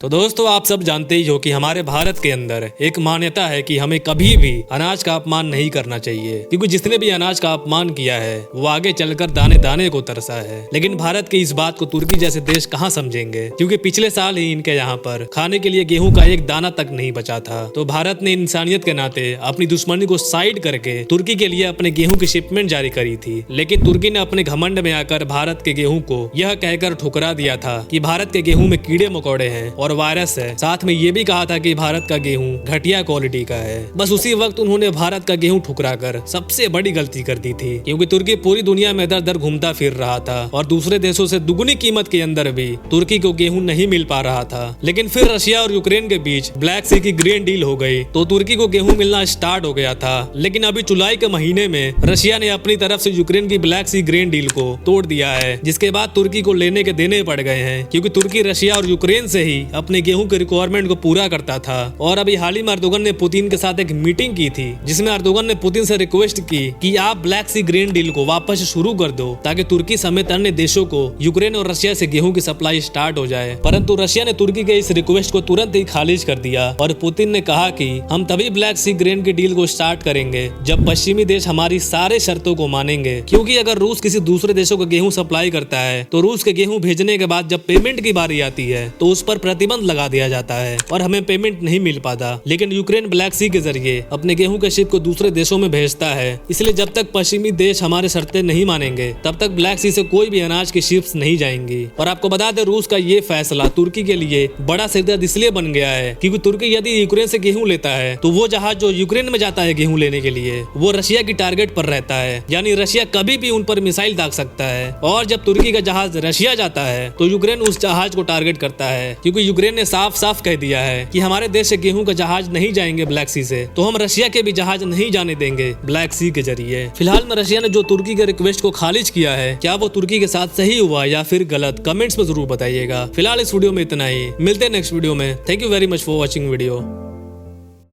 तो दोस्तों आप सब जानते ही हो कि हमारे भारत के अंदर एक मान्यता है कि हमें कभी भी अनाज का अपमान नहीं करना चाहिए, क्योंकि जिसने भी अनाज का अपमान किया है वो आगे चलकर दाने दाने को तरसा है। लेकिन भारत की इस बात को तुर्की जैसे देश कहाँ समझेंगे, क्योंकि पिछले साल ही इनके यहाँ पर खाने के लिए गेहूं का एक दाना तक नहीं बचा था। तो भारत ने इंसानियत के नाते अपनी दुश्मनी को साइड करके तुर्की के लिए अपने गेहूं की शिपमेंट जारी करी थी। लेकिन तुर्की ने अपने घमंड में आकर भारत के गेहूं को यह कहकर ठुकरा दिया था कि भारत के गेहूं में कीड़े मकोड़े हैं और वायरस है। साथ में ये भी कहा था कि भारत का गेहूं घटिया क्वालिटी का है। बस उसी वक्त उन्होंने भारत का गेहूं ठुकरा कर सबसे बड़ी गलती कर दी थी, क्योंकि तुर्की पूरी दुनिया में दर दर घूमता फिर रहा था और दूसरे देशों से दुगुनी कीमत के अंदर भी तुर्की को गेहूं नहीं मिल पा रहा था। लेकिन फिर रशिया और यूक्रेन के बीच ब्लैक सी की ग्रीन डील हो गई तो तुर्की को गेहूं मिलना स्टार्ट हो गया था। लेकिन अभी जुलाई के महीने में रशिया ने अपनी तरफ से यूक्रेन की ब्लैक सी ग्रीन डील को तोड़ दिया है, जिसके बाद तुर्की को लेने के देने पड़ गए हैं, क्योंकि तुर्की रशिया और यूक्रेन से ही अपने गेहूं के रिक्वायरमेंट को पूरा करता था। और अभी हाल ही में अर्दोगन ने पुतिन के साथ एक मीटिंग की थी, जिसमें अर्दोगन ने पुतिन से रिक्वेस्ट की कि आप ब्लैक सी ग्रीन डील को वापस शुरू कर दो, ताकि तुर्की समेत अन्य देशों को यूक्रेन और रशिया से गेहूं की सप्लाई स्टार्ट हो जाए। परंतु रशिया ने तुर्की के इस रिक्वेस्ट को तुरंत ही खारिज कर दिया और पुतिन ने कहा कि हम तभी ब्लैक सी ग्रीन की डील को स्टार्ट करेंगे जब पश्चिमी देश हमारी सारे शर्तों को मानेंगे। क्योंकि अगर रूस किसी दूसरे देशों को गेहूं सप्लाई करता है तो रूस के गेहूं भेजने के बाद जब पेमेंट की बारी आती है तो उस पर प्रतिबंध लगा दिया जाता है और हमें पेमेंट नहीं मिल पाता। लेकिन यूक्रेन ब्लैक सी के जरिए अपने गेहूं के शिप को दूसरे देशों में भेजता है, इसलिए जब तक पश्चिमी देश हमारे शर्तें नहीं मानेंगे तब तक ब्लैक सी से कोई भी अनाज की शिप्स नहीं जाएंगी। और आपको बता दें, रूस का ये फैसला तुर्की के लिए बड़ा सिरदर्द इसलिए बन गया है क्योंकि तुर्की यदि यूक्रेन से गेहूं लेता है तो वो जहाज जो यूक्रेन में जाता है गेहूं लेने के लिए वो रशिया की टारगेट पर रहता है, यानी रशिया कभी भी उन पर मिसाइल दाग सकता है। और जब तुर्की का जहाज रशिया जाता है तो यूक्रेन उस जहाज को टारगेट करता है, क्योंकि यूक्रेन ने साफ साफ कह दिया है कि हमारे देश से गेहूं का जहाज नहीं जाएंगे ब्लैक सी से, तो हम रशिया के भी जहाज नहीं जाने देंगे ब्लैक सी के जरिए। फिलहाल में रशिया ने जो तुर्की के रिक्वेस्ट को खारिज किया है, क्या वो तुर्की के साथ सही हुआ या फिर गलत, कमेंट्स में जरूर बताइएगा। फिलहाल इस वीडियो में इतना ही, मिलते हैं नेक्स्ट वीडियो में। Thank you very much for watching video.